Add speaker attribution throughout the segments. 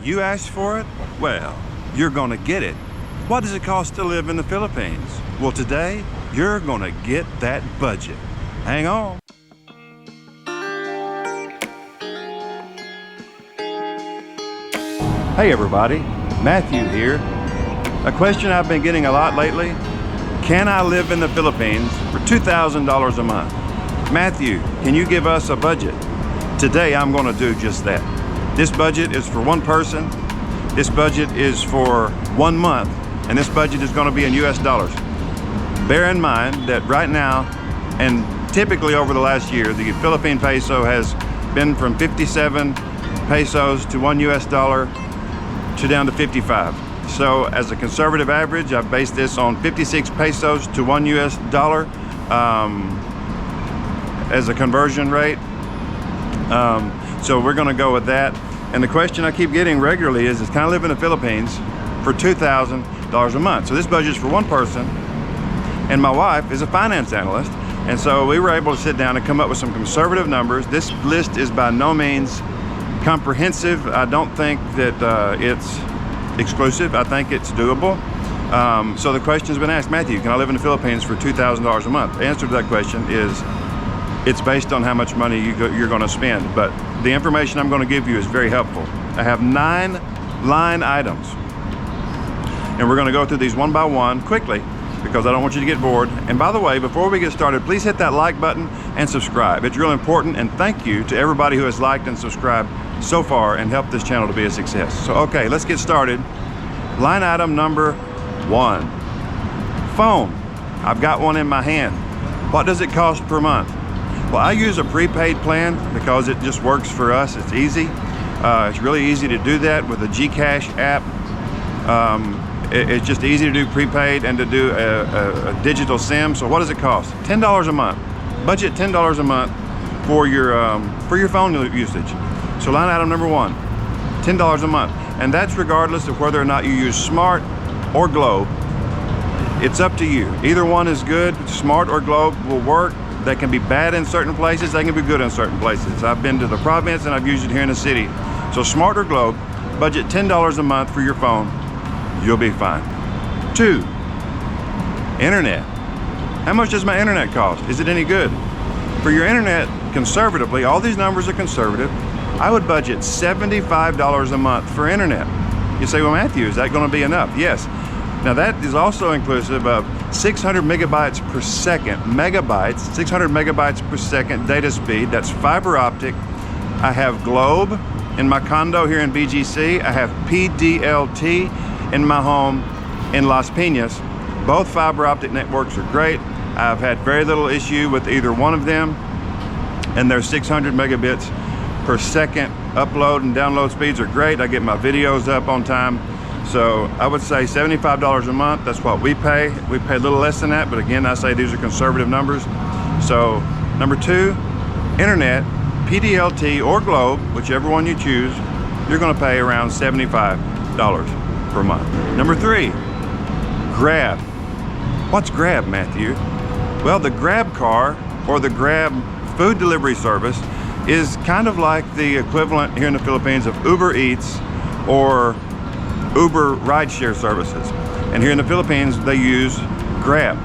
Speaker 1: You asked for it? Well, you're gonna get it. What does it cost to live in the Philippines? Well, today, you're gonna get that budget. Hang on. Hey everybody, Matthew here. A question I've been getting a lot lately: can I live in the Philippines for $2,000 a month? Matthew, can you give us a budget? Today I'm going to do just that. This budget is for one person, this budget is for 1 month, and this budget is going to be in US dollars. Bear in mind that right now, and typically over the last year, the Philippine peso has been from 57 pesos to 1 US dollar to down to 55. So as a conservative average, I've based this on 56 pesos to 1 US dollar as a conversion rate. So we're gonna go with that. And the question I keep getting regularly is can I live in the Philippines for $2,000 a month? So this budget's for one person, and my wife is a finance analyst. And so we were able to sit down and come up with some conservative numbers. This list is by no means comprehensive. I don't think that it's exclusive. I think it's doable. So the question's been asked, Matthew, can I live in the Philippines for $2,000 a month? The answer to that question is it's based on how much money you're going to spend. But the information I'm going to give you is very helpful. I have 9 line items, and we're going to go through these one by one quickly because I don't want you to get bored. And by the way, before we get started, please hit that like button and subscribe. It's real important, and thank you to everybody who has liked and subscribed so far and helped this channel to be a success. So okay, let's get started. Line item number 1, phone. I've got one in my hand. What does it cost per month? Well, I use a prepaid plan because it just works for us. It's easy. It's really easy to do that with a GCash app. It's just easy to do prepaid and to do a digital SIM. So what does it cost? $10 a month. Budget $10 a month for your phone usage. So line item number 1, $10 a month. And that's regardless of whether or not you use Smart or Globe. It's up to you. Either one is good. Smart or Globe will work. They can be bad in certain places, they can be good in certain places. I've been to the province and I've used it here in the city. So Smart or Globe, budget $10 a month for your phone. You'll be fine. 2, internet. How much does my internet cost? Is it any good? For your internet, conservatively, all these numbers are conservative, I would budget $75 a month for internet. You say, well, Matthew, is that going to be enough? Yes. Now that is also inclusive of 600 megabytes per second, 600 megabytes per second data speed. That's fiber optic. I have Globe in my condo here in BGC. I have PDLT in my home in Las Piñas. Both fiber optic networks are great. I've had very little issue with either one of them, and their 600 megabits per second upload and download speeds are great. I get my videos up on time. So I would say $75 a month, that's what we pay. We pay a little less than that, but again, I say these are conservative numbers. So number 2, internet, PDLT or Globe, whichever one you choose, you're gonna pay around $75 per month. Number 3, Grab. What's Grab, Matthew? Well, the Grab car or the Grab food delivery service is kind of like the equivalent here in the Philippines of Uber Eats or Uber rideshare services. And here in the Philippines, they use Grab.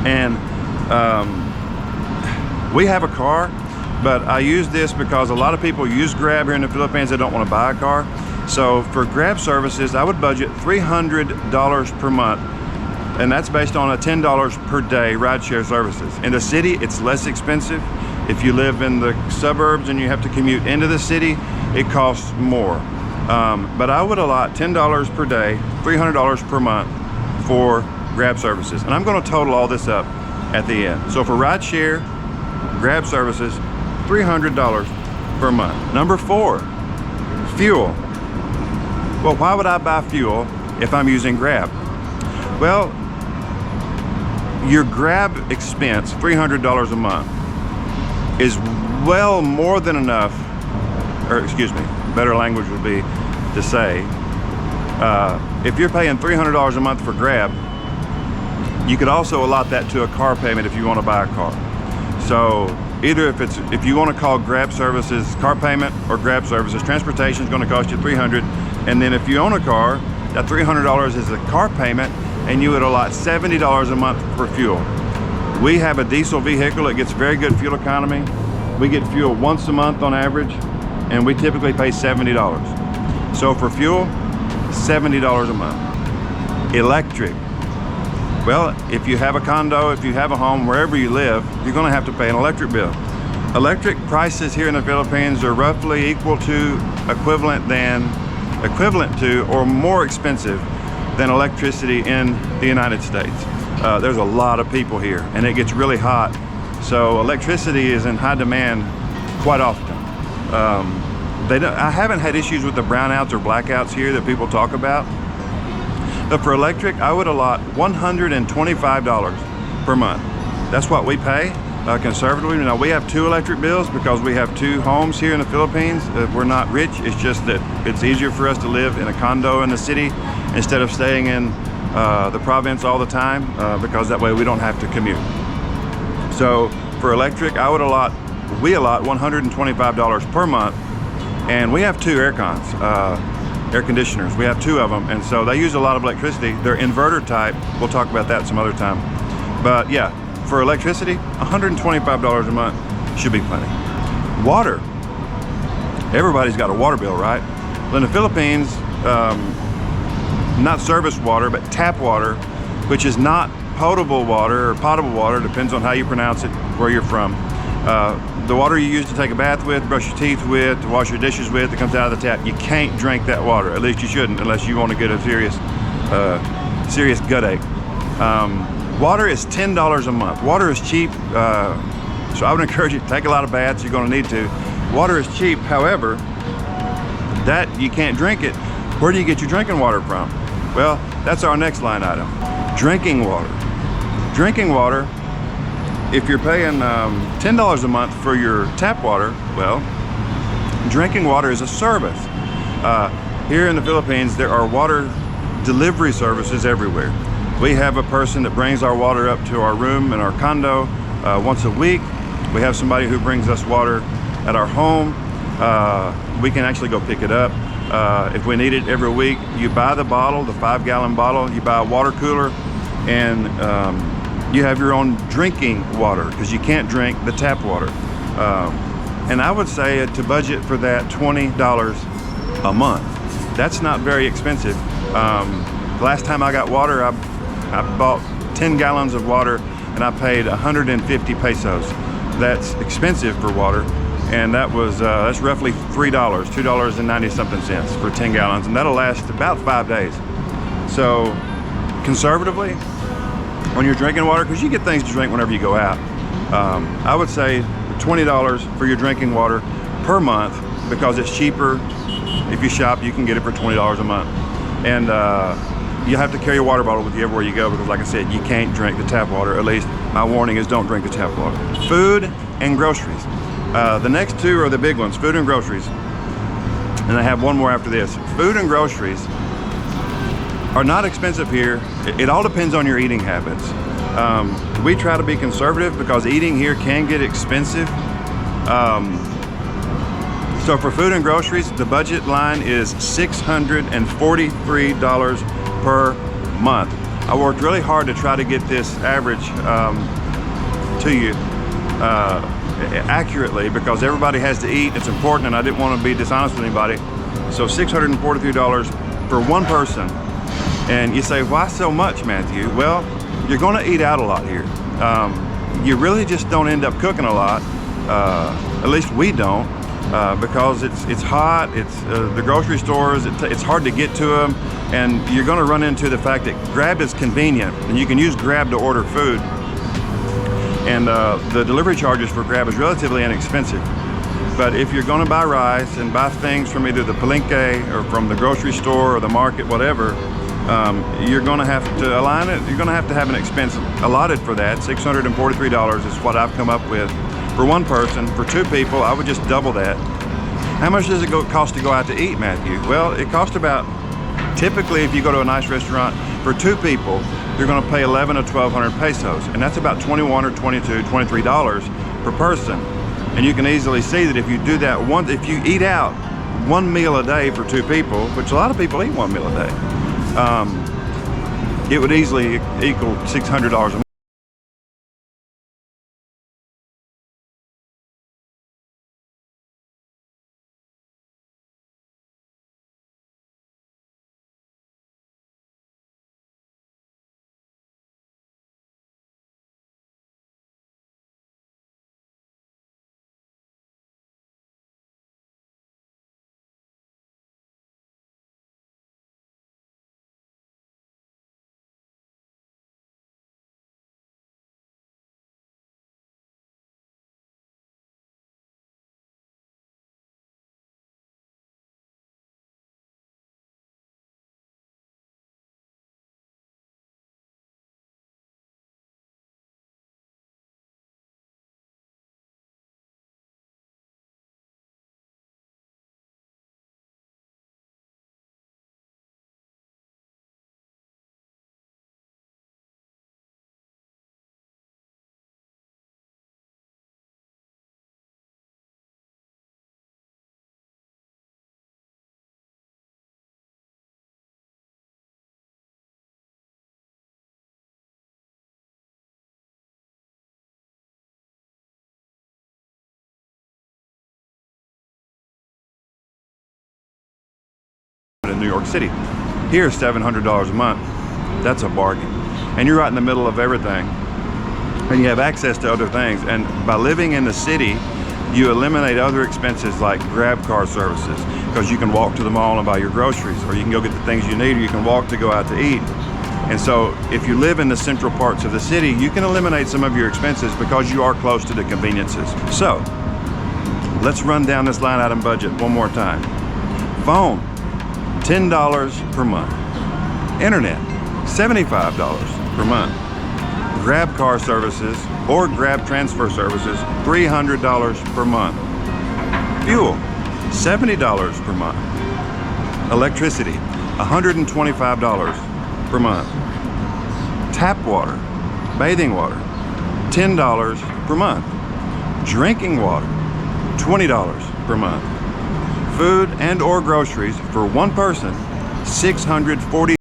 Speaker 1: And we have a car, but I use this because a lot of people use Grab here in the Philippines. They don't want to buy a car. So for Grab services, I would budget $300 per month. And that's based on a $10 per day rideshare services. In the city, it's less expensive. If you live in the suburbs and you have to commute into the city, it costs more. But I would allot $10 per day, $300 per month for Grab services. And I'm going to total all this up at the end. So for rideshare, Grab services, $300 per month. Number 4, fuel. Well, why would I buy fuel if I'm using Grab? Well, your Grab expense, $300 a month, is well more than enough, or excuse me, better language would be to say, if you're paying $300 a month for Grab, you could also allot that to a car payment if you want to buy a car. So Either if you want to call Grab services car payment or Grab services, transportation is going to cost you $300, and then if you own a car, that $300 is a car payment, and you would allot $70 a month for fuel. We have a diesel vehicle. It gets very good fuel economy. We get fuel once a month on average, and we typically pay $70. So for fuel, $70 a month. Electric. Well, if you have a condo, if you have a home, wherever you live, you're going to have to pay an electric bill. Electric prices here in the Philippines are roughly equal to, equivalent to, or more expensive than electricity in the United States. There's a lot of people here, and it gets really hot. So electricity is in high demand quite often. I haven't had issues with the brownouts or blackouts here that people talk about. But for electric, I would allot $125 per month. That's what we pay conservatively. Now, we have 2 electric bills because we have 2 homes here in the Philippines. We're not rich. It's just that it's easier for us to live in a condo in the city instead of staying in the province all the time because that way we don't have to commute. So for electric, we allot $125 per month, and we have 2 air conditioners. We have 2 of them, and so they use a lot of electricity. They're inverter type. We'll talk about that some other time. But yeah, for electricity, $125 a month should be plenty. Water. Everybody's got a water bill, right? Well, in the Philippines, not service water, but tap water, which is not potable water or potable water, depends on how you pronounce it, where you're from. The water you use to take a bath with, brush your teeth with, to wash your dishes with, that comes out of the tap, you can't drink that water. At least you shouldn't, unless you want to get a serious gut ache. Water is $10 a month. Water is cheap, so I would encourage you to take a lot of baths. You're going to need to. Water is cheap, however, that you can't drink it. Where do you get your drinking water from? Well, that's our next line item. Drinking water. Drinking water, if you're paying $10 a month for your tap water, well, drinking water is a service. Here in the Philippines, there are water delivery services everywhere. We have a person that brings our water up to our room in our condo once a week. We have somebody who brings us water at our home. We can actually go pick it up. If we need it every week, you buy the bottle, the 5-gallon bottle, you buy a water cooler, and you have your own drinking water because you can't drink the tap water. And I would say to budget for that $20 a month. That's not very expensive. The last time I got water, I bought 10 gallons of water and I paid 150 pesos. That's expensive for water. And that's roughly $3, $2.90 something cents for 10 gallons, and that'll last about 5 days. So conservatively, when you're drinking water, because you get things to drink whenever you go out, I would say $20 for your drinking water per month, because it's cheaper. If you shop, you can get it for $20 a month. And you have to carry a water bottle with you everywhere you go, because like I said, you can't drink the tap water. At least my warning is don't drink the tap water. Food and groceries. The next 2 are the big ones, food and groceries. And I have one more after this. Food and groceries are not expensive here. It all depends on your eating habits. We try to be conservative because eating here can get expensive. So for food and groceries, the budget line is $643 per month. I worked really hard to try to get this average to you accurately, because everybody has to eat. It's important, and I didn't want to be dishonest with anybody. So $643 for one person. And you say, why so much, Matthew? Well, you're going to eat out a lot here. You really just don't end up cooking a lot. At least we don't, because it's hot. It's the grocery stores. It's hard to get to them, and you're going to run into the fact that Grab is convenient, and you can use Grab to order food. And the delivery charges for Grab is relatively inexpensive. But if you're going to buy rice and buy things from either the palenque or from the grocery store or the market, whatever, you're going to have to align it. You're going to have an expense allotted for that. $643 is what I've come up with for one person. For 2 people, I would just double that. How much does it cost to go out to eat, Matthew? Well, it costs about, typically if you go to a nice restaurant, for 2 people, you're going to pay 11 or 1,200 pesos, and that's about $21 or $22, $23 per person. And you can easily see that if you do that if you eat out one meal a day for 2 people, which a lot of people eat 1 meal a day, it would easily equal $600 a month. In New York City. Here, $700 a month. That's a bargain. And you're right in the middle of everything. And you have access to other things. And by living in the city, you eliminate other expenses like grab car services, because you can walk to the mall and buy your groceries, or you can go get the things you need, or you can walk to go out to eat. And so if you live in the central parts of the city, you can eliminate some of your expenses because you are close to the conveniences. So let's run down this line item budget one more time. Phone, $10 per month. Internet, $75 per month. Grab car services or grab transfer services, $300 per month. Fuel, $70 per month. Electricity, $125 per month. Tap water, bathing water, $10 per month. Drinking water, $20 per month. Food and or groceries for one person, $640.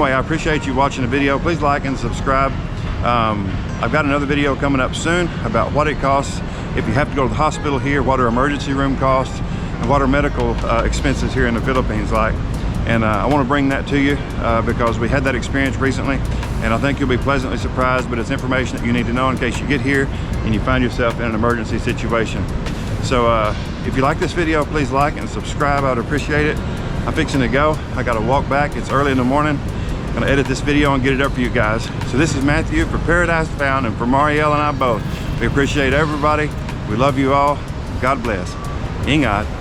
Speaker 1: Anyway, I appreciate you watching the video. Please like and subscribe. I've got another video coming up soon about what it costs if you have to go to the hospital here, what are emergency room costs, and what are medical expenses here in the Philippines like. And I want to bring that to you because we had that experience recently, and I think you'll be pleasantly surprised, but it's information that you need to know in case you get here and you find yourself in an emergency situation. So if you like this video, please like and subscribe. I would appreciate it. I'm fixing to go. I got to walk back. It's early in the morning. I'm gonna edit this video and get it up for you guys. So this is Matthew for Paradise Found, and for Marielle and I both. We appreciate everybody. We love you all. God bless. Ingat.